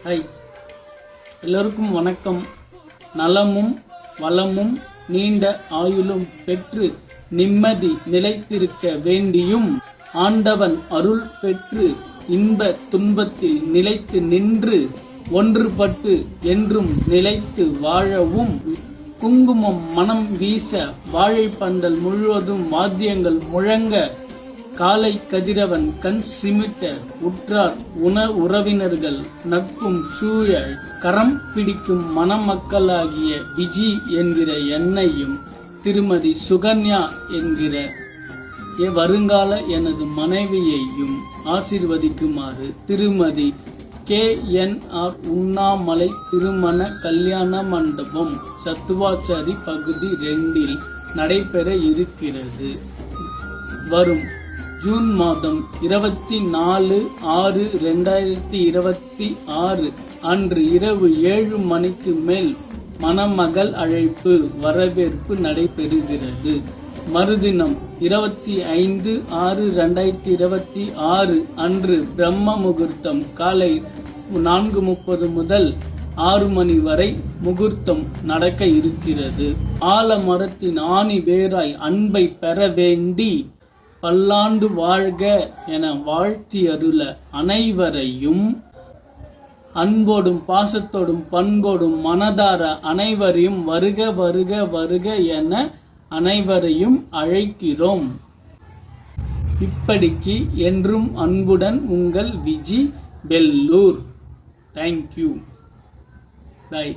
High, எல்லோருக்கும் வணக்கம். நலமும் வளமும் நீண்ட ஆயுளும் பெற்று நிம்மதி நிலைத்திருக்க வேண்டியும், ஆண்டவன் அருள் பெற்று இன்ப துன்பத்தில் நிலைத்து நின்று ஒன்றுபட்டு என்றும் நிலைத்து வாழவும், குங்குமம் மனம் வீச, வாழைப்பந்தல் முழுவதும் வாத்தியங்கள் முழங்க, காலை கதிரவன் கண் சிமிட்ட, உற்றார் உறவினர்கள் நட்பும் சூழ, கரம் பிடிக்கும் மணமக்களாகிய விஜி என்கிற என்னையும், திருமதி சுகன்யா என்கிற வருங்கால எனது மனைவியையும் ஆசீர்வதிக்குமாறு திருமதி KNR உண்ணாமலை திருமண கல்யாண மண்டபம் சத்துவாச்சாரி பகுதி 2 நடைபெற இருக்கிறது. வரும் ஜூன் மாதம் 24/6/2026 அன்று இரவு 7 மணிக்கு மேல் மணமகள் அழைப்பு வரவேற்பு நடைபெறுகிறது. மறுதினம் 25/6/2026 அன்று பிரம்ம முகூர்த்தம் காலை 4:30 முதல் 6 மணி வரை முகூர்த்தம் நடக்க இருக்கிறது. ஆலமரத்தின் ஆணி வேராய் அன்பை பெற வேண்டி பல்லாண்டு வாழ்க என வாழ்த்தி அருள அனைவரையும் அன்போடும் பாசத்தோடும் பண்போடும் மனதார அனைவரையும் வருக வருக வருக என அனைவரையும் அழைக்கிறோம். இப்படிக்கு என்றும் அன்புடன் உங்கள் விஜி, பெல்லூர். தேங்க்யூ. பை.